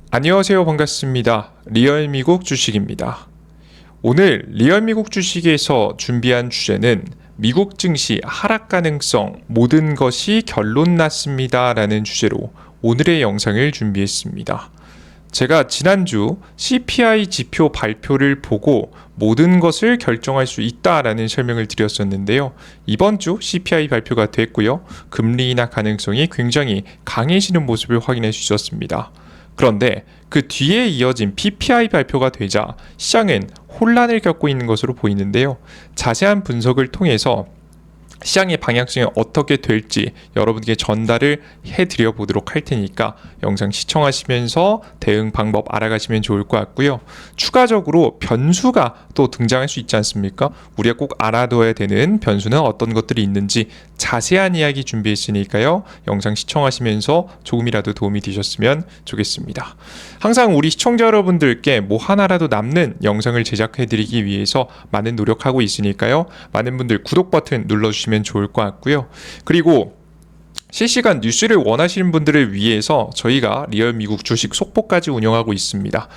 안녕하세요. 반갑습니다. 리얼미국 주식입니다. 오늘 리얼미국 주식에서 준비한 주제는 미국 증시 하락 가능성 모든 것이 결론 났습니다 라는 주제로 오늘의 영상을 준비했습니다. 제가 지난주 CPI 지표 발표를 보고 모든 것을 결정할 수 있다라는 설명을 드렸었는데요. 이번 주 CPI 발표가 됐고요. 금리 인하 가능성이 굉장히 강해지는 모습을 확인해 주셨습니다. 그런데 그 뒤에 이어진 PPI 발표가 되자 시장은 혼란을 겪고 있는 것으로 보이는데요. 자세한 분석을 통해서 시장의 방향성이 어떻게 될지 여러분께 전달을 해드려 보도록 할 테니까 영상 시청하시면서 대응 방법 알아가시면 좋을 것 같고요. 추가적으로 변수가 또 등장할 수 있지 않습니까? 우리가 꼭 알아둬야 되는 변수는 어떤 것들이 있는지 자세한 이야기 준비했으니까요. 영상 시청하시면서 조금이라도 도움이 되셨으면 좋겠습니다. 항상 우리 시청자 여러분들께 뭐 하나라도 남는 영상을 제작해드리기 위해서 많은 노력하고 있으니까요. 많은 분들 구독 버튼 눌러주시면 좋을 것 같고요. 그리고 실시간 뉴스를 원하시는 분들을 위해서 저희가 리얼 미국 주식 속보까지 운영하고 있습니다.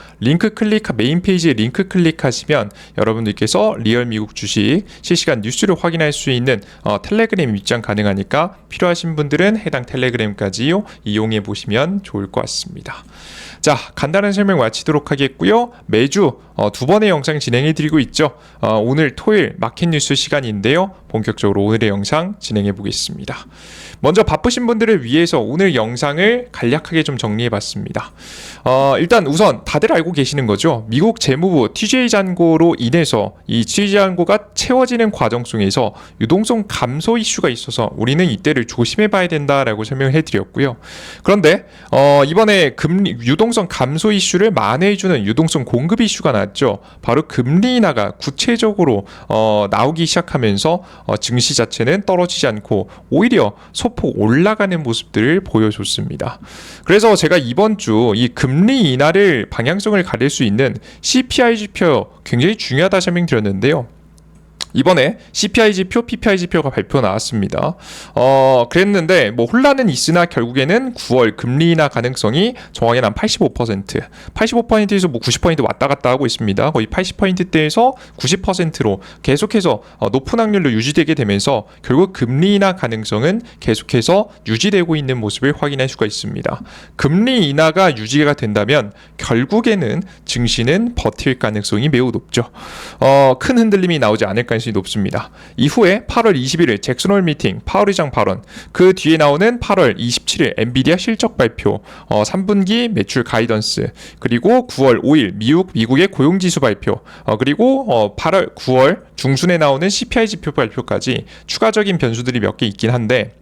메인 페이지에 링크 클릭하시면 여러분들께서 리얼 미국 주식 실시간 뉴스를 확인할 수 있는 텔레그램 입장 가능하니까 필요하신 분들은 해당 텔레그램까지요 이용해 보시면 좋을 것 같습니다. 자, 간단한 설명 마치도록 하겠고요. 매주 두 번의 영상 진행해 드리고 있죠. 오늘 토요일 마켓 뉴스 시간인데요. 본격적으로 오늘의 영상 진행해 보겠습니다. 먼저 바쁘신 분들을 위해서 오늘 영상을 간략하게 좀 정리해 봤습니다. 일단 우선 다들 알고 계시는 거죠. 미국 재무부 TJ 잔고로 인해서 이 TJ 잔고가 채워지는 과정 속에서 유동성 감소 이슈가 있어서 우리는 이때를 조심해 봐야 된다라고 설명을 해 드렸고요. 그런데 이번에 유동성 감소 이슈를 만회해주는 유동성 공급 이슈가 났죠. 바로 금리 인하가 구체적으로 나오기 시작하면서 증시 자체는 떨어지지 않고 오히려 소폭 올라가는 모습들을 보여줬습니다. 그래서 제가 이번 주 이 금리 인하를 방향성을 가릴 수 있는 CPI 지표 굉장히 중요하다 설명드렸는데요. 이번에 CPI 지표, PPI 지표가 발표 나왔습니다. 그랬는데 뭐 혼란은 있으나 결국에는 9월 금리 인하 가능성이 정확히 한 85%에서 뭐 90% 왔다 갔다 하고 있습니다. 거의 80%대에서 90%로 계속해서 높은 확률로 유지되게 되면서 결국 금리 인하 가능성은 계속해서 유지되고 있는 모습을 확인할 수가 있습니다. 금리 인하가 유지가 된다면 결국에는 증시는 버틸 가능성이 매우 높죠. 큰 흔들림이 나오지 않을 가능성이 높습니다. 이후에 8월 21일 잭슨홀 미팅 파월 의장 발언, 그 뒤에 나오는 8월 27일 엔비디아 실적 발표, 3분기 매출 가이던스, 그리고 9월 5일 미국의 고용지수 발표, 그리고 9월 중순에 나오는 CPI 지표 발표까지 추가적인 변수들이 몇 개 있긴 한데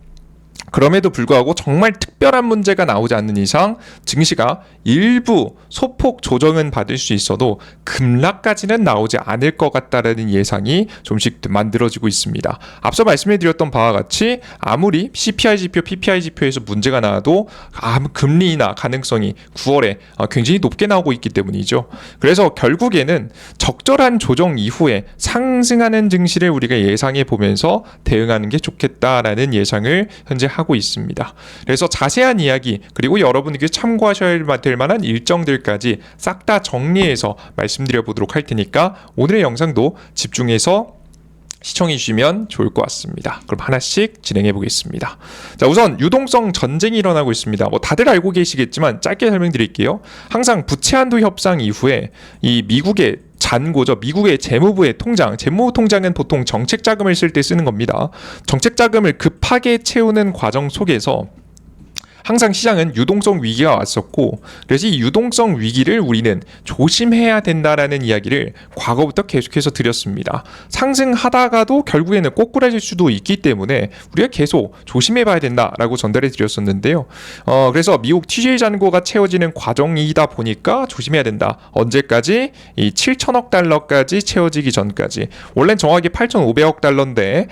그럼에도 불구하고 정말 특별한 문제가 나오지 않는 이상 증시가 일부 소폭 조정은 받을 수 있어도 급락까지는 나오지 않을 것 같다라는 예상이 좀씩 만들어지고 있습니다. 앞서 말씀해드렸던 바와 같이 아무리 CPI 지표, PPI 지표에서 문제가 나와도 금리 인하 가능성이 9월에 굉장히 높게 나오고 있기 때문이죠. 그래서 결국에는 적절한 조정 이후에 상승하는 증시를 우리가 예상해 보면서 대응하는 게 좋겠다라는 예상을 현재 하고 있습니다. 그래서 자세한 이야기 그리고 여러분에게 참고하셔야 될 만한 일정들까지 싹 다 정리해서 말씀드려 보도록 할 테니까 오늘의 영상도 집중해서 시청해 주시면 좋을 것 같습니다. 그럼 하나씩 진행해 보겠습니다. 자, 우선 유동성 전쟁이 일어나고 있습니다. 뭐 다들 알고 계시겠지만 짧게 설명드릴게요. 항상 부채 한도 협상 이후에 이 미국의 잔고죠. 미국의 재무부의 재무부 통장은 보통 정책 자금을 쓸 때 쓰는 겁니다. 정책 자금을 급하게 채우는 과정 속에서 항상 시장은 유동성 위기가 왔었고 그래서 이 유동성 위기를 우리는 조심해야 된다라는 이야기를 과거부터 계속해서 드렸습니다. 상승하다가도 결국에는 꼬꾸라질 수도 있기 때문에 우리가 계속 조심해 봐야 된다라고 전달해 드렸었는데요. 그래서 미국 TJ 잔고가 채워지는 과정이다 보니까 조심해야 된다. 언제까지? 이 7천억 달러까지 채워지기 전까지. 원래는 정확히 8,500억 달러인데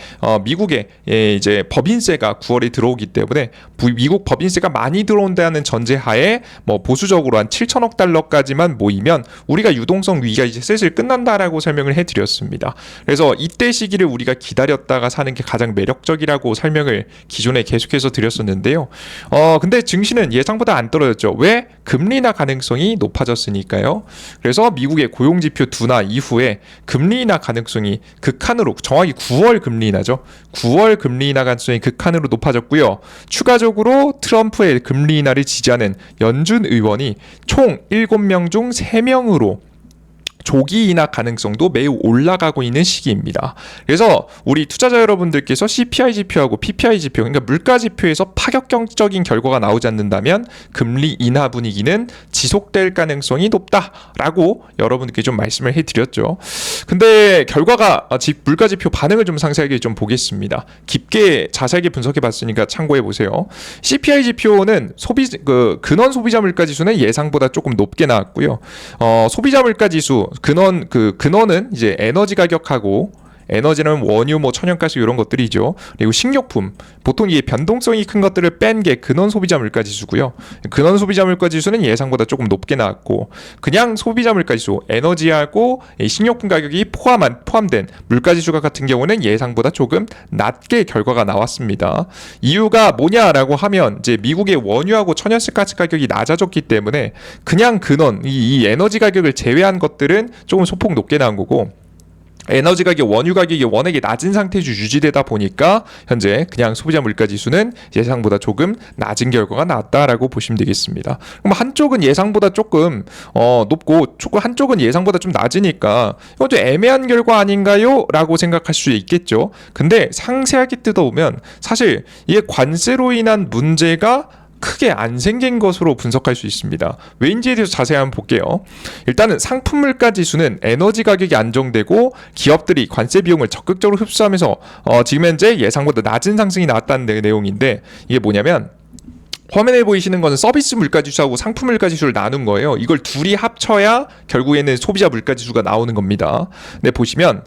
미국의 이제 법인세가 9월에 들어오기 때문에 미국 법인세가 관세가 많이 들어온다는 전제하에 뭐 보수적으로 한 7천억 달러까지만 모이면 우리가 유동성 위기가 이제 슬슬 끝난다라고 설명을 해드렸습니다. 그래서 이때 시기를 우리가 기다렸다가 사는 게 가장 매력적이라고 설명을 기존에 계속해서 드렸었는데요. 근데 증시는 예상보다 안 떨어졌죠. 왜? 금리 인하 가능성이 높아졌으니까요. 그래서 미국의 고용지표 둔화 이후에 금리 인하 가능성이 극한으로, 정확히 9월 금리 인하죠. 9월 금리 인하 가능성이 극한으로 높아졌고요. 추가적으로 트럼프의 금리 인하를 지지하는 연준 의원이 총 7명 중 3명으로 조기 인하 가능성도 매우 올라가고 있는 시기입니다. 그래서 우리 투자자 여러분들께서 CPI 지표하고 PPI 지표, 그러니까 물가 지표에서 파격적인 결과가 나오지 않는다면 금리 인하 분위기는 지속될 가능성이 높다라고 여러분께 좀 말씀을 해드렸죠. 근데 결과가 물가 지표 반응을 좀 상세하게 좀 보겠습니다. 깊게 자세하게 분석해 봤으니까 참고해 보세요. CPI 지표는 근원 소비자 물가 지수는 예상보다 조금 높게 나왔고요. 소비자 물가 지수 근원은 이제 에너지 가격하고, 에너지는 원유, 뭐 천연가스 이런 것들이죠. 그리고 식료품, 보통 이게 변동성이 큰 것들을 뺀 게 근원 소비자 물가 지수고요. 근원 소비자 물가 지수는 예상보다 조금 높게 나왔고, 그냥 소비자 물가 지수, 에너지하고 식료품 가격이 포함된 물가 지수가 같은 경우는 예상보다 조금 낮게 결과가 나왔습니다. 이유가 뭐냐라고 하면 이제 미국의 원유하고 천연가스 가격이 낮아졌기 때문에 그냥 근원 이 에너지 가격을 제외한 것들은 조금 소폭 높게 나온 거고, 에너지 가격, 원유 가격이 워낙에 낮은 상태에서 유지되다 보니까 현재 그냥 소비자 물가 지수는 예상보다 조금 낮은 결과가 나왔다라고 보시면 되겠습니다. 그럼 한쪽은 예상보다 조금 높고 한쪽은 예상보다 좀 낮으니까 이건 좀 애매한 결과 아닌가요? 라고 생각할 수 있겠죠. 근데 상세하게 뜯어보면 사실 이게 관세로 인한 문제가 크게 안 생긴 것으로 분석할 수 있습니다. 왜인지에 대해서 자세히 한번 볼게요. 일단은 상품 물가 지수는 에너지 가격이 안정되고 기업들이 관세 비용을 적극적으로 흡수하면서 지금 현재 예상보다 낮은 상승이 나왔다는 내용인데, 이게 뭐냐면 화면에 보이시는 거는 서비스 물가 지수하고 상품 물가 지수를 나눈 거예요. 이걸 둘이 합쳐야 결국에는 소비자 물가 지수가 나오는 겁니다. 네, 보시면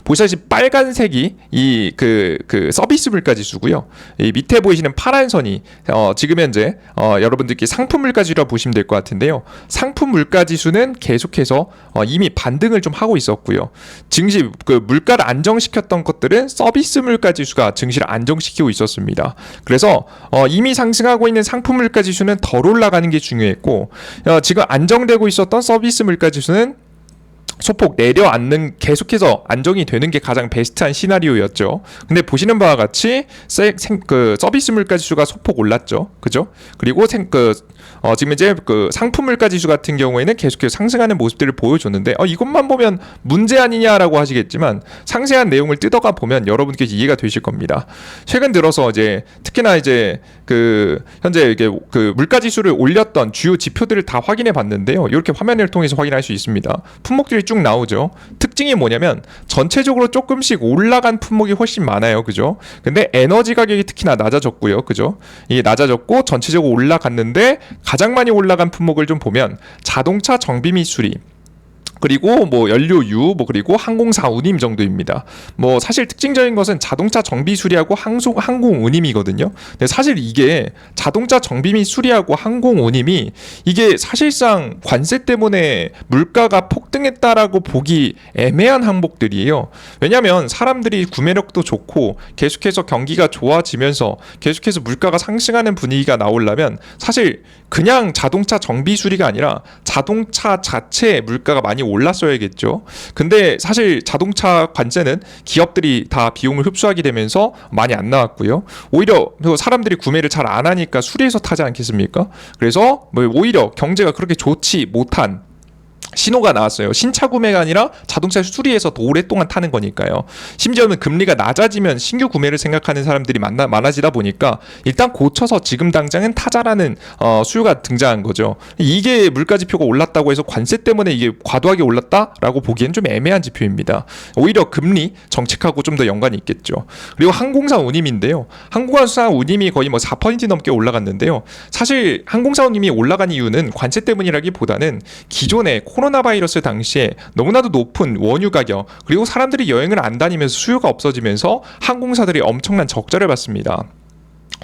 보시다시피 빨간색이 그 서비스 물가 지수고요. 이 밑에 보이시는 파란 선이 지금 현재 여러분들께 상품 물가 지수라고 보시면 될 것 같은데요. 상품 물가 지수는 계속해서 이미 반등을 좀 하고 있었고요. 증시 물가를 안정시켰던 것들은 서비스 물가 지수가 증시를 안정시키고 있었습니다. 그래서 이미 상승하고 있는 상품 물가 지수는 덜 올라가는 게 중요했고, 지금 안정되고 있었던 서비스 물가 지수는 소폭 내려앉는, 계속해서 안정이 되는 게 가장 베스트한 시나리오였죠. 근데 보시는 바와 같이 서비스 물가 지수가 소폭 올랐죠. 그죠? 그리고 지금 이제 상품 물가 지수 같은 경우에는 계속해서 상승하는 모습들을 보여줬는데, 이것만 보면 문제 아니냐라고 하시겠지만 상세한 내용을 뜯어가 보면 여러분께서 이해가 되실 겁니다. 최근 들어서 이제 특히나 이제 현재 이게 물가 지수를 올렸던 주요 지표들을 다 확인해 봤는데요. 이렇게 화면을 통해서 확인할 수 있습니다. 품목들이 쭉 나오죠. 특징이 뭐냐면 전체적으로 조금씩 올라간 품목이 훨씬 많아요. 그죠? 근데 에너지 가격이 특히나 낮아졌고요. 그죠? 이게 낮아졌고 전체적으로 올라갔는데 가장 많이 올라간 품목을 좀 보면 자동차 정비 및 수리, 그리고 뭐 연료유, 그리고 항공사 운임 정도입니다. 뭐 사실 특징적인 것은 자동차 정비 수리하고 항공 운임이거든요. 근데 사실 이게 자동차 정비 및 수리하고 항공 운임이 이게 사실상 관세 때문에 물가가 폭등했다라고 보기 애매한 항목들이에요. 왜냐하면 사람들이 구매력도 좋고 계속해서 경기가 좋아지면서 계속해서 물가가 상승하는 분위기가 나오려면 사실 그냥 자동차 정비 수리가 아니라 자동차 자체의 물가가 많이 올랐어야겠죠. 근데 사실 자동차 관세는 기업들이 다 비용을 흡수하게 되면서 많이 안 나왔고요. 오히려 사람들이 구매를 잘 안 하니까 수리해서 타지 않겠습니까? 그래서 오히려 경제가 그렇게 좋지 못한 신호가 나왔어요. 신차 구매가 아니라 자동차 수리해서 더 오랫동안 타는 거니까요. 심지어는 금리가 낮아지면 신규 구매를 생각하는 사람들이 많아지다 보니까 일단 고쳐서 지금 당장은 타자라는 수요가 등장한 거죠. 이게 물가 지표가 올랐다고 해서 관세 때문에 이게 과도하게 올랐다라고 보기엔 좀 애매한 지표입니다. 오히려 금리 정책하고 좀 더 연관이 있겠죠. 그리고 항공사 운임인데요. 항공사 운임이 거의 4% 넘게 올라갔는데요. 사실 항공사 운임이 올라간 이유는 관세 때문이라기보다는 기존에 코로나 바이러스 당시에 너무나도 높은 원유 가격, 그리고 사람들이 여행을 안 다니면서 수요가 없어지면서 항공사들이 엄청난 적자를 받습니다.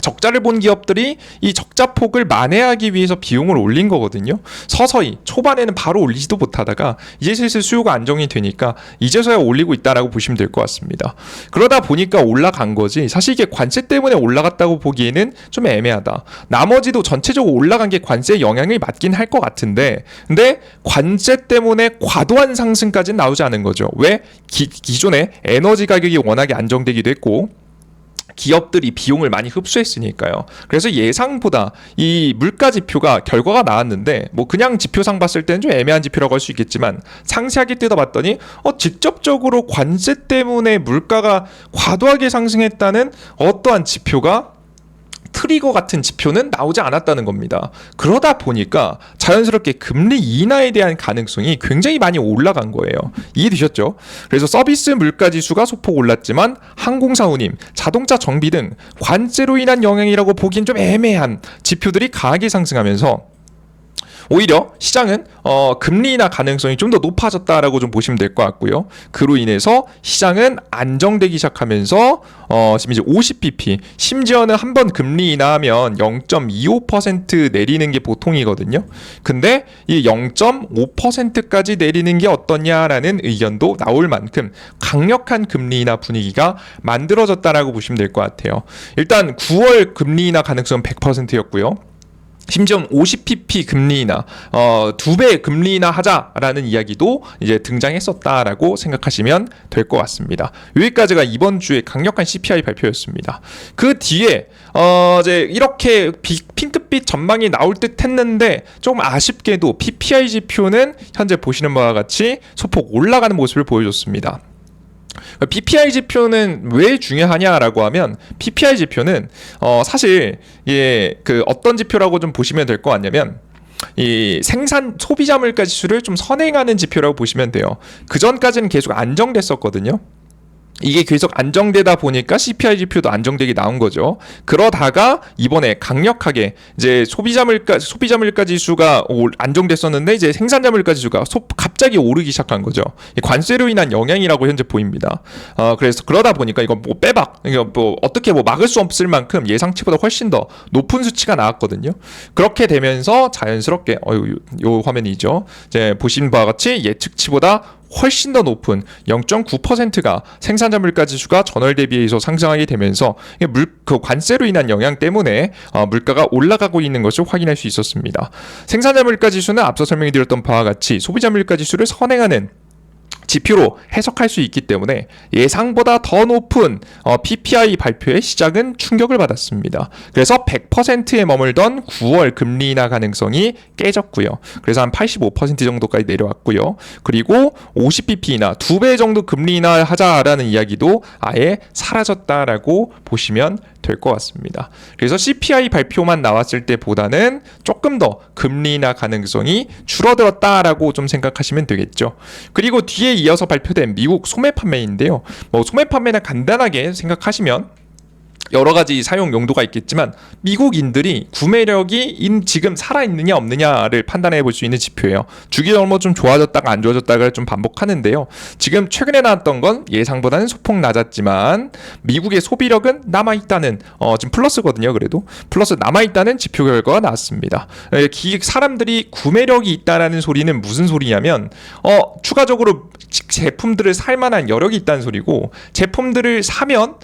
적자를 본 기업들이 이 적자폭을 만회하기 위해서 비용을 올린 거거든요. 서서히 초반에는 바로 올리지도 못하다가 이제 슬슬 수요가 안정이 되니까 이제서야 올리고 있다라고 보시면 될 것 같습니다. 그러다 보니까 올라간 거지 사실 이게 관세 때문에 올라갔다고 보기에는 좀 애매하다. 나머지도 전체적으로 올라간 게 관세의 영향을 받긴 할 것 같은데 근데 관세 때문에 과도한 상승까지는 나오지 않은 거죠. 왜? 기존에 에너지 가격이 워낙에 안정되기도 했고 기업들이 비용을 많이 흡수했으니까요. 그래서 예상보다 이 물가 지표가 결과가 나왔는데 뭐 그냥 지표상 봤을 때는 좀 애매한 지표라고 할 수 있겠지만 상세하게 뜯어봤더니 직접적으로 관세 때문에 물가가 과도하게 상승했다는 어떠한 지표가 트리거 같은 지표는 나오지 않았다는 겁니다. 그러다 보니까 자연스럽게 금리 인하에 대한 가능성이 굉장히 많이 올라간 거예요. 이해되셨죠? 그래서 서비스 물가 지수가 소폭 올랐지만 항공사 운임, 자동차 정비 등 관세로 인한 영향이라고 보기엔 좀 애매한 지표들이 강하게 상승하면서 오히려 시장은 금리 인하 가능성이 좀 더 높아졌다라고 좀 보시면 될 것 같고요. 그로 인해서 시장은 안정되기 시작하면서 지금 이제 50bp 심지어는 한 번 금리 인하하면 0.25% 내리는 게 보통이거든요. 근데 이 0.5%까지 내리는 게 어떠냐라는 의견도 나올 만큼 강력한 금리 인하 분위기가 만들어졌다라고 보시면 될 것 같아요. 일단 9월 금리 인하 가능성은 100%였고요. 심지어 50pp 금리 인하, 2배 금리 인하 하자라는 이야기도 이제 등장했었다라고 생각하시면 될 것 같습니다. 여기까지가 이번 주에 강력한 CPI 발표였습니다. 그 뒤에 이제 이렇게 핑크빛 전망이 나올 듯 했는데 좀 아쉽게도 PPI 지표는 현재 보시는 바와 같이 소폭 올라가는 모습을 보여줬습니다. PPI 지표는 왜 중요하냐라고 하면 PPI 지표는 사실 그 어떤 지표라고 좀 보시면 될 것 같냐면 이 생산 소비자 물가 지수를 좀 선행하는 지표라고 보시면 돼요. 그 전까지는 계속 안정됐었거든요. 이게 계속 안정되다 보니까 CPI 지표도 안정되게 나온 거죠. 그러다가 이번에 강력하게 이제 소비자 물가 지수가 안정됐었는데 이제 생산자 물가 지수가 갑자기 오르기 시작한 거죠. 관세로 인한 영향이라고 현재 보입니다. 그래서 그러다 보니까 이거 뭐 빼박, 이거 뭐 어떻게 뭐 막을 수 없을 만큼 예상치보다 훨씬 더 높은 수치가 나왔거든요. 그렇게 되면서 자연스럽게 요 화면이죠. 이제 보신 바와 같이 예측치보다 훨씬 더 높은 0.9%가 생산자 물가 지수가 전월 대비해서 상승하게 되면서 그 관세로 인한 영향 때문에 물가가 올라가고 있는 것을 확인할 수 있었습니다. 생산자 물가 지수는 앞서 설명드렸던 바와 같이 소비자 물가 지수를 선행하는 지표로 해석할 수 있기 때문에 예상보다 더 높은 PPI 발표의 시작은 충격을 받았습니다. 그래서 100%에 머물던 9월 금리 인하 가능성이 깨졌고요. 그래서 한 85% 정도까지 내려왔고요. 그리고 50bp 인하 2배 정도 금리 인하 하자라는 이야기도 아예 사라졌다라고 보시면 될 것 같습니다. 그래서 CPI 발표만 나왔을 때보다는 조금 더 금리 인하 가능성이 줄어들었다라고 좀 생각하시면 되겠죠. 그리고 뒤에 이어서 발표된 미국 소매 판매인데요. 뭐 소매 판매는 간단하게 생각하시면 여러 가지 사용 용도가 있겠지만 미국인들이 구매력이 지금 살아있느냐 없느냐를 판단해 볼 수 있는 지표예요. 주기 얼마 좀 좋아졌다가 안 좋아졌다가 좀 반복하는데요. 지금 최근에 나왔던 건 예상보다는 소폭 낮았지만 미국의 소비력은 남아있다는 지금 플러스거든요. 그래도 플러스 남아있다는 지표 결과가 나왔습니다. 사람들이 구매력이 있다라는 소리는 무슨 소리냐면 추가적으로 제품들을 살 만한 여력이 있다는 소리고 제품들을 사면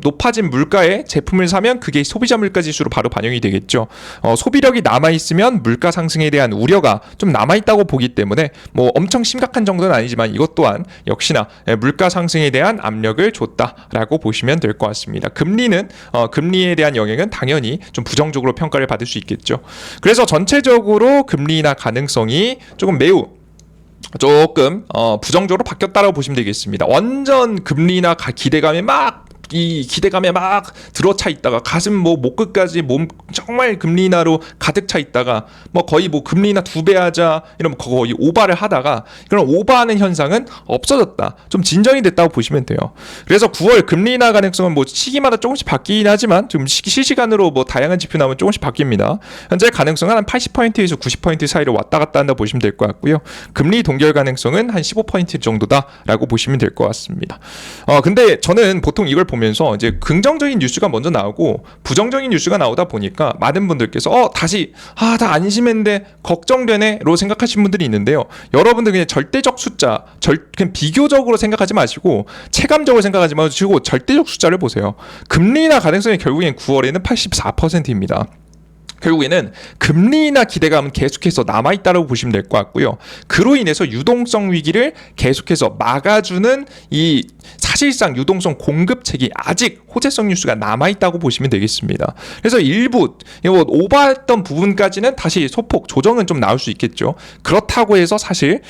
높아진 물가에 제품을 사면 그게 소비자 물가 지수로 바로 반영이 되겠죠. 소비력이 남아있으면 물가 상승에 대한 우려가 좀 남아있다고 보기 때문에 뭐 엄청 심각한 정도는 아니지만 이것 또한 역시나 물가 상승에 대한 압력을 줬다라고 보시면 될 것 같습니다. 금리는 금리에 대한 영향은 당연히 좀 부정적으로 평가를 받을 수 있겠죠. 그래서 전체적으로 금리 인하 가능성이 조금 부정적으로 바뀌었다라고 보시면 되겠습니다. 완전 금리 인하 기대감에 막 들어차 있다가 가슴 목 끝까지 몸 정말 금리 인하로 가득 차 있다가 뭐 거의 뭐 금리 인하 2배 하자 이러면 거의 오바를 하다가 그런 오바하는 현상은 없어졌다. 좀 진정이 됐다고 보시면 돼요. 그래서 9월 금리 인하 가능성은 뭐 시기마다 조금씩 바뀌긴 하지만 좀 실시간으로 뭐 다양한 지표 나오면 조금씩 바뀝니다. 현재 가능성은 한 80%에서 90% 사이로 왔다 갔다 한다 보시면 될 것 같고요. 금리 동결 가능성은 한 15% 정도다라고 보시면 될 것 같습니다. 근데 저는 보통 이걸 보면 나오면서 이제 긍정적인 뉴스가 먼저 나오고 부정적인 뉴스가 나오다 보니까 많은 분들께서 다시 다 안심했는데 걱정되네로 생각하시는 분들이 있는데요. 여러분들 그냥 절대적 숫자, 그냥 비교적으로 생각하지 마시고 체감적으로 생각하지 마시고 절대적 숫자를 보세요. 금리 인하 가능성이 결국엔 9월에는 84%입니다. 결국에는 금리 인하 기대감은 계속해서 남아있다고 보시면 될 것 같고요. 그로 인해서 유동성 위기를 계속해서 막아주는 이 사실상 유동성 공급책이 아직 호재성 뉴스가 남아있다고 보시면 되겠습니다. 그래서 일부 오버했던 부분까지는 다시 소폭 조정은 좀 나올 수 있겠죠. 그렇다고 해서 사실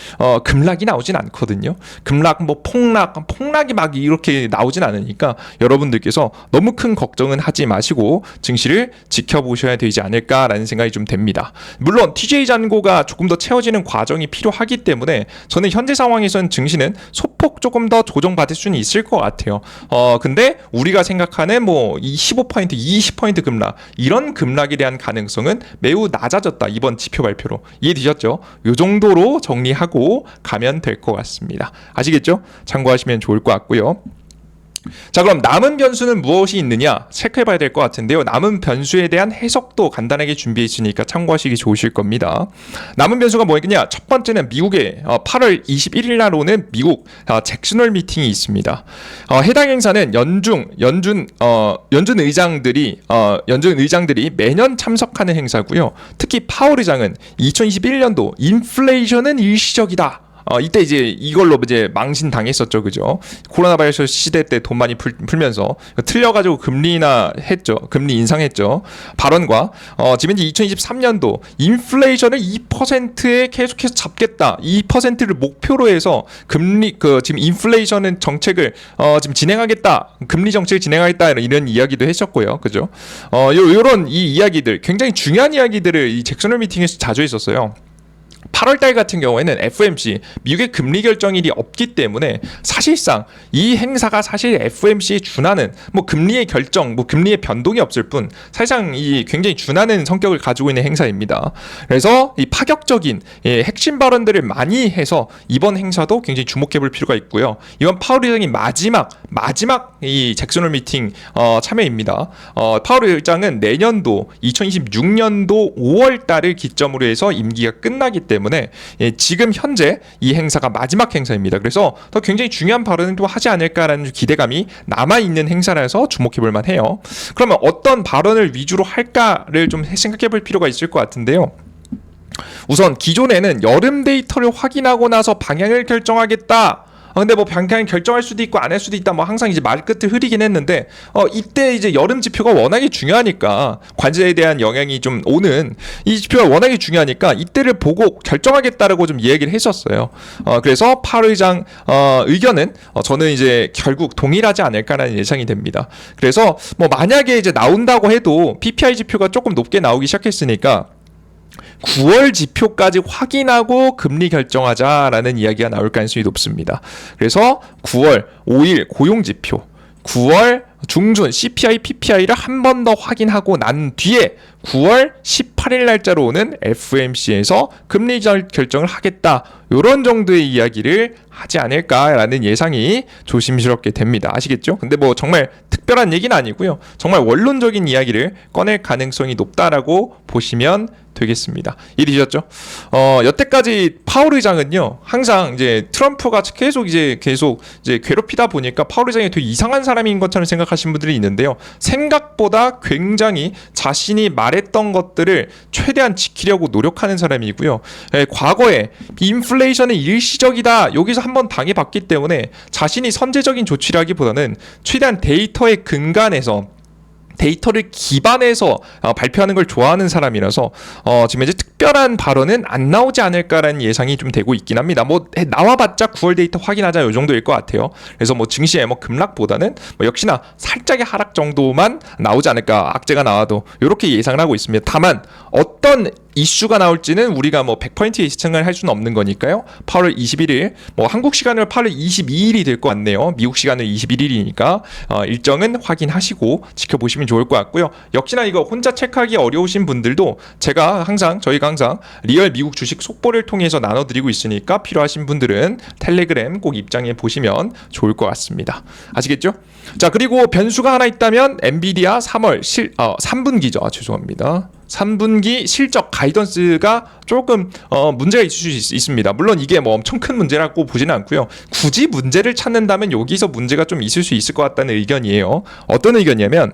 급락이 나오진 않거든요. 급락, 폭락이 막 이렇게 나오진 않으니까 여러분들께서 너무 큰 걱정은 하지 마시고 증시를 지켜보셔야 되지 않을까라는 생각이 좀 됩니다. 물론 TJ 잔고가 조금 더 채워지는 과정이 필요하기 때문에 저는 현재 상황에서는 증시는 소폭 조금 더 조정받을 수는 있을 것 같아요. 근데 우리가 생각하는 뭐 15%, 20% 급락 이런 급락에 대한 가능성은 매우 낮아졌다. 이번 지표 발표로 이해되셨죠? 이 정도로 정리하고 가면 될 것 같습니다. 아시겠죠? 참고하시면 좋을 것 같고요. 자, 그럼 남은 변수는 무엇이 있느냐 체크해봐야 될 것 같은데요. 남은 변수에 대한 해석도 간단하게 준비해 있으니까 참고하시기 좋으실 겁니다. 남은 변수가 뭐겠냐? 첫 번째는 미국의 8월 21일 날 오는 미국 잭슨홀 미팅이 있습니다. 해당 행사는 연준 의장들이 매년 참석하는 행사고요. 특히 파월 의장은 2021년도 인플레이션은 일시적이다. 이때 이제 이걸로 이제 망신 당했었죠, 그죠? 코로나 바이러스 시대 때 돈 많이 풀면서 틀려가지고 금리 인상했죠. 발언과 지금 이제 2023년도 인플레이션을 2%에 계속해서 잡겠다. 2%를 목표로 해서 지금 인플레이션 정책을 지금 진행하겠다. 금리 정책을 진행하겠다 이런 이야기도 했었고요, 그죠? 요런 이 이야기들 굉장히 중요한 이야기들을 이 잭슨홀 미팅에서 자주 했었어요. 8월달 같은 경우에는 FOMC 미국의 금리 결정일이 없기 때문에 사실상 이 행사가 사실 FOMC에 준하는 금리의 결정, 금리의 변동이 없을 뿐 사실상 이 굉장히 준하는 성격을 가지고 있는 행사입니다. 그래서 이 파격적인 핵심 발언들을 많이 해서 이번 행사도 굉장히 주목해볼 필요가 있고요. 이번 파월 의장이 마지막 이 잭슨홀 미팅 참여입니다. 파월 의장은 내년도 2026년도 5월달을 기점으로 해서 임기가 끝나기 때문에 지금 현재 이 행사가 마지막 행사입니다. 그래서 더 굉장히 중요한 발언을 또 하지 않을까라는 기대감이 남아있는 행사라서 주목해볼 만해요. 그러면 어떤 발언을 위주로 할까를 좀 생각해볼 필요가 있을 것 같은데요. 우선 기존에는 여름 데이터를 확인하고 나서 방향을 결정하겠다. 근데 방향 결정할 수도 있고 안 할 수도 있다. 항상 이제 말끝을 흐리긴 했는데 이때 이제 여름 지표가 워낙에 중요하니까 관세에 대한 영향이 좀 오는 이 지표가 워낙에 중요하니까 이때를 보고 결정하겠다라고 좀 얘기를 했었어요. 그래서 파월 의장 의견은 저는 이제 결국 동일하지 않을까라는 예상이 됩니다. 그래서 만약에 이제 나온다고 해도 PPI 지표가 조금 높게 나오기 시작했으니까 9월 지표까지 확인하고 금리 결정하자라는 이야기가 나올 가능성이 높습니다. 그래서 9월 5일 고용지표, 9월 중순 CPI, PPI를 한 번 더 확인하고 난 뒤에 9월 18일 날짜로 오는 FOMC에서 금리 결정을 하겠다. 이런 정도의 이야기를 하지 않을까라는 예상이 조심스럽게 됩니다. 아시겠죠? 근데 정말 특별한 얘기는 아니고요. 정말 원론적인 이야기를 꺼낼 가능성이 높다라고 보시면 되겠습니다. 이해되셨죠? 여태까지 파월 의장은요, 항상 이제 트럼프가 계속 괴롭히다 보니까 파월 의장이 되게 이상한 사람인 것처럼 생각하시는 분들이 있는데요. 생각보다 굉장히 자신이 말했던 것들을 최대한 지키려고 노력하는 사람이고요. 과거에 인플레이션은 일시적이다. 여기서 한번 당해봤기 때문에 자신이 선제적인 조치라기보다는 최대한 데이터에 근간해서 데이터를 기반해서 발표하는 걸 좋아하는 사람이라서 지금 이제 특별한 발언은 안 나오지 않을까라는 예상이 좀 되고 있긴 합니다. 나와봤자 9월 데이터 확인하자 요 정도일 것 같아요. 그래서 증시에 급락보다는 역시나 살짝의 하락 정도만 나오지 않을까, 악재가 나와도 이렇게 예상을 하고 있습니다. 다만 어떤 이슈가 나올지는 우리가 뭐 100% 예측을 할 수는 없는 거니까요. 8월 21일, 뭐 한국 시간으로 8월 22일이 될 것 같네요. 미국 시간으로 21일이니까 일정은 확인하시고 지켜보시면 좋을 것 같고요. 역시나 이거 혼자 체크하기 어려우신 분들도 저희가 항상 리얼 미국 주식 속보를 통해서 나눠드리고 있으니까 필요하신 분들은 텔레그램 꼭 입장해 보시면 좋을 것 같습니다. 아시겠죠? 자, 그리고 변수가 하나 있다면 엔비디아 3분기죠. 죄송합니다. 3분기 실적 가이던스가 조금 문제가 있을 수 있습니다. 물론 이게 뭐 엄청 큰 문제라고 보지는 않고요. 굳이 문제를 찾는다면 여기서 문제가 좀 있을 수 있을 것 같다는 의견이에요. 어떤 의견이냐면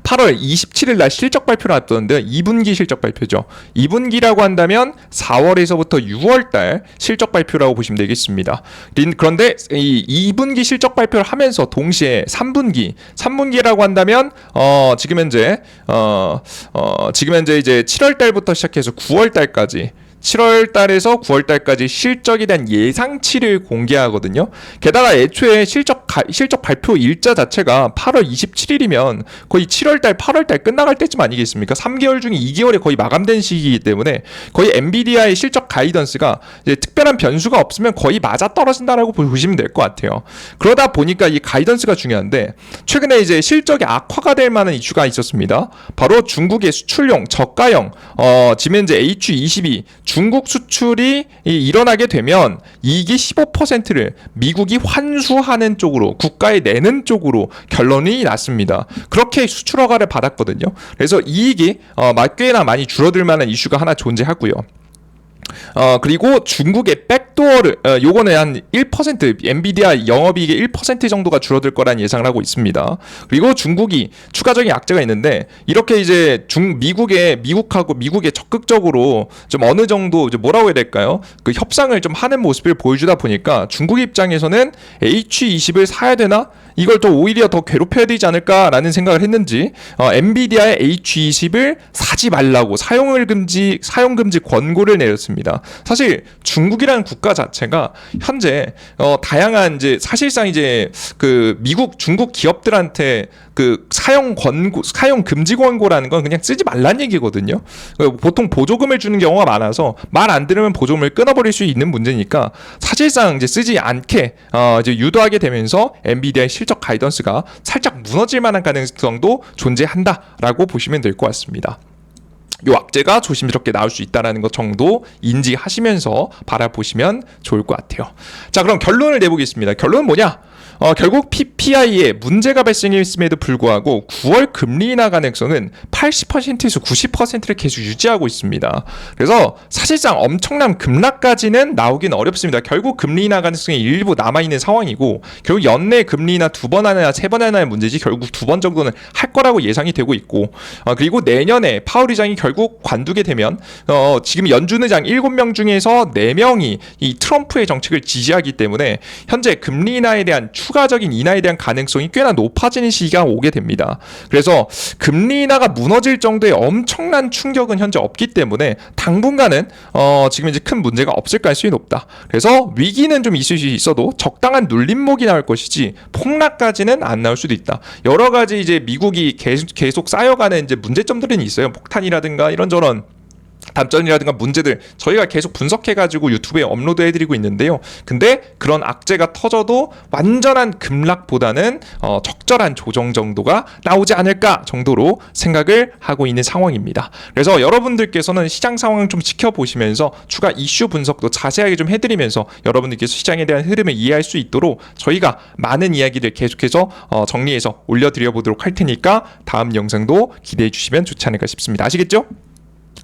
8월 27일 날 실적 발표를 앞두는데 2분기 실적 발표죠. 2분기라고 한다면 4월에서부터 6월 달 실적 발표라고 보시면 되겠습니다. 그런데 이 2분기 실적 발표를 하면서 동시에 3분기라고 한다면 지금 현재 이제 7월 달부터 시작해서 9월 달까지 7월 달에서 9월 달까지 실적에 대한 예상치를 공개하거든요. 게다가 애초에 실적 발표 일자 자체가 8월 27일이면 거의 7월 달, 8월 달 끝나갈 때쯤 아니겠습니까? 3개월 중에 2개월에 거의 마감된 시기이기 때문에 거의 엔비디아의 실적 가이던스가 이제 특별한 변수가 없으면 거의 맞아 떨어진다라고 보시면 될 것 같아요. 그러다 보니까 이 가이던스가 중요한데 최근에 이제 실적이 악화가 될 만한 이슈가 있었습니다. 바로 중국의 수출용 저가형 지금 현재 H22 중국 수출이 일어나게 되면 이익이 15%를 미국이 환수하는 쪽으로 국가에 내는 쪽으로 결론이 났습니다. 그렇게 수출 허가를 받았거든요. 그래서 이익이 꽤나 많이 줄어들 만한 이슈가 하나 존재하고요. 그리고 중국의 백도어를 요거는 한 1% 엔비디아 영업이익의 1% 정도가 줄어들 거란 예상을 하고 있습니다. 그리고 중국이 추가적인 악재가 있는데 이렇게 이제 미국하고 미국에 적극적으로 좀 어느 정도 이제 뭐라고 해야 될까요? 그 협상을 좀 하는 모습을 보여주다 보니까 중국 입장에서는 H20을 사야 되나? 이걸 또 오히려 더 괴롭혀야 되지 않을까라는 생각을 했는지 엔비디아의 H20을 사지 말라고 사용 금지 권고를 내렸습니다. 사실 중국이라는 국가 자체가 현재 다양한 이제 사실상 이제 그 중국 기업들한테 그 사용 금지 권고라는 건 그냥 쓰지 말란 얘기거든요. 보통 보조금을 주는 경우가 많아서 말 안 들으면 보조금을 끊어버릴 수 있는 문제니까 사실상 이제 쓰지 않게 이제 유도하게 되면서 엔비디아의 실적 가이던스가 살짝 무너질 만한 가능성도 존재한다라고 보시면 될 것 같습니다. 요 악재가 조심스럽게 나올 수 있다는 것 정도 인지하시면서 바라보시면 좋을 것 같아요. 자, 그럼 결론을 내보겠습니다. 결론은 뭐냐? 결국 PPI에 문제가 발생했음에도 불구하고 9월 금리 인하 가능성은 80%에서 90%를 계속 유지하고 있습니다. 그래서 사실상 엄청난 급락까지는 나오긴 어렵습니다. 결국 금리 인하 가능성이 일부 남아있는 상황이고 결국 연내 금리 인하 2번 하나 3번 하나의 문제지 결국 2번 정도는 할 거라고 예상이 되고 있고 그리고 내년에 파월 의장이 결국 관두게 되면 지금 연준 의장 7명 중에서 4명이 이 트럼프의 정책을 지지하기 때문에 현재 금리 인하에 대한 추가적인 인하에 대한 가능성이 꽤나 높아지는 시기가 오게 됩니다. 그래서 금리 인하가 무너질 정도의 엄청난 충격은 현재 없기 때문에 당분간은 지금 이제 큰 문제가 없을 가능성이 높다. 그래서 위기는 좀 있을 수 있어도 적당한 눌림목이 나올 것이지 폭락까지는 안 나올 수도 있다. 여러 가지 이제 미국이 계속 쌓여가는 이제 문제점들은 있어요. 폭탄이라든가 이런저런 단점이라든가 문제들 저희가 계속 분석해가지고 유튜브에 업로드해드리고 있는데요. 근데 그런 악재가 터져도 완전한 급락보다는 적절한 조정 정도가 나오지 않을까 정도로 생각을 하고 있는 상황입니다. 그래서 여러분들께서는 시장 상황을 좀 지켜보시면서 추가 이슈 분석도 자세하게 좀 해드리면서 여러분들께서 시장에 대한 흐름을 이해할 수 있도록 저희가 많은 이야기를 계속해서 정리해서 올려드려 보도록 할 테니까 다음 영상도 기대해 주시면 좋지 않을까 싶습니다. 아시겠죠?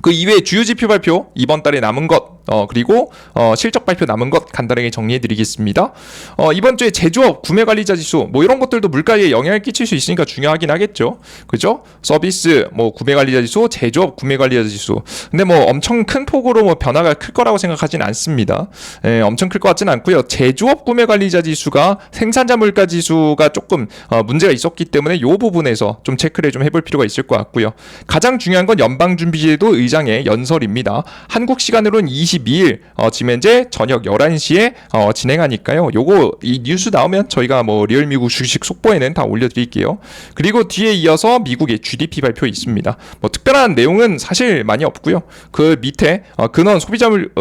그 이외에 주요 지표 발표 이번 달에 남은 것 그리고 실적 발표 남은 것 간단하게 정리해 드리겠습니다. 이번 주에 제조업 구매관리자 지수 뭐 이런 것들도 물가에 영향을 끼칠 수 있으니까 중요하긴 하겠죠. 그죠? 서비스 뭐 구매관리자 지수, 제조업 구매관리자 지수. 근데 뭐 엄청 큰 폭으로 뭐 변화가 클 거라고 생각하진 않습니다. 엄청 클 것 같지는 않고요. 제조업 구매관리자 지수가 생산자 물가 지수가 조금 문제가 있었기 때문에 이 부분에서 좀 체크를 좀 해볼 필요가 있을 것 같고요. 가장 중요한 건 연방준비제도 의장의 연설입니다. 한국 시간으로는 20 22일 지금 현재 저녁 11시에 진행하니까요. 요거 이 뉴스 나오면 저희가 뭐 리얼 미국 주식 속보에는 다 올려드릴게요. 그리고 뒤에 이어서 미국의 GDP 발표 있습니다. 뭐 특별한 내용은 사실 많이 없고요. 그 밑에 근원 소비자물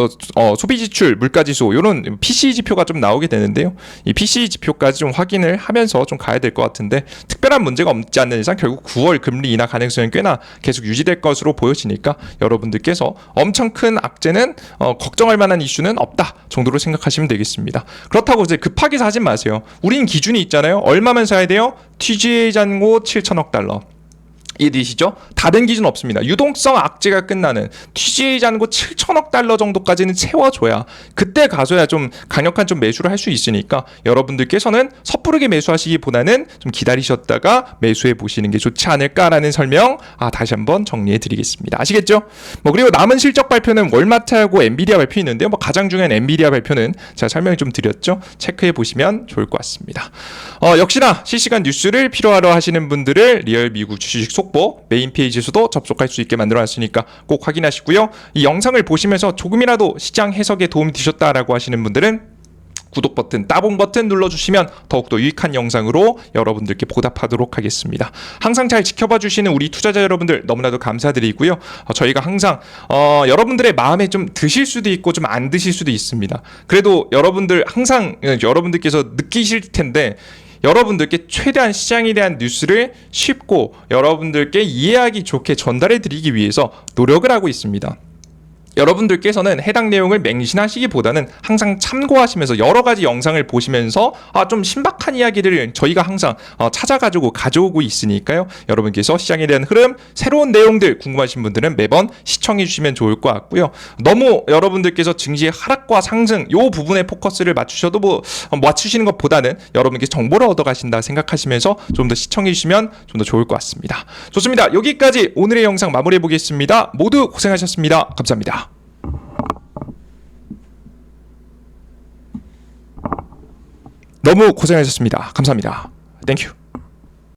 소비지출 물가지수 요런 PCE 지표가 좀 나오게 되는데요. 이 PCE 지표까지 좀 확인을 하면서 좀 가야 될 것 같은데 특별한 문제가 없지 않는 이상 결국 9월 금리 인하 가능성은 꽤나 계속 유지될 것으로 보여지니까 여러분들께서 엄청 큰 악재는 걱정할 만한 이슈는 없다 정도로 생각하시면 되겠습니다. 그렇다고 이제 급하게 사지 마세요. 우린 기준이 있잖아요. 얼마만 사야 돼요? TGA 잔고 7천억 달러. 이해되시죠? 다른 기준 없습니다. 유동성 악재가 끝나는 TGA 잔고 7천억 달러 정도까지는 채워줘야 그때 가서야 좀 강력한 좀 매수를 할 수 있으니까 여러분들께서는 섣부르게 매수하시기보다는 좀 기다리셨다가 매수해 보시는 게 좋지 않을까라는 설명 다시 한번 정리해 드리겠습니다. 아시겠죠? 뭐 그리고 남은 실적 발표는 월마트하고 엔비디아 발표 있는데요. 뭐 가장 중요한 엔비디아 발표는 제가 설명 좀 드렸죠. 체크해 보시면 좋을 것 같습니다. 역시나 실시간 뉴스를 필요하러 하시는 분들을 리얼 미국 주식 속보 메인 페이지에서도 접속할 수 있게 만들어놨으니까 꼭 확인하시고요. 이 영상을 보시면서 조금이라도 시장 해석에 도움이 되셨다라고 하시는 분들은 구독 버튼, 따봉 버튼 눌러주시면 더욱더 유익한 영상으로 여러분들께 보답하도록 하겠습니다. 항상 잘 지켜봐 주시는 우리 투자자 여러분들 너무나도 감사드리고요. 저희가 항상 여러분들의 마음에 좀 드실 수도 있고 좀 안 드실 수도 있습니다. 그래도 여러분들 항상 여러분들께서 느끼실 텐데 여러분들께 최대한 시장에 대한 뉴스를 쉽고 여러분들께 이해하기 좋게 전달해 드리기 위해서 노력을 하고 있습니다. 여러분들께서는 해당 내용을 맹신하시기보다는 항상 참고하시면서 여러 가지 영상을 보시면서 좀 신박한 이야기들을 저희가 항상 찾아가지고 가져오고 있으니까요. 여러분께서 시장에 대한 흐름, 새로운 내용들 궁금하신 분들은 매번 시청해 주시면 좋을 것 같고요. 너무 여러분들께서 증시의 하락과 상승 요 부분에 포커스를 맞추셔도 맞추시는 것보다는 여러분께서 정보를 얻어가신다 생각하시면서 좀 더 시청해 주시면 좀 더 좋을 것 같습니다. 좋습니다. 여기까지 오늘의 영상 마무리해 보겠습니다. 모두 고생하셨습니다. 감사합니다. 너무 고생하셨습니다. 감사합니다. 땡큐.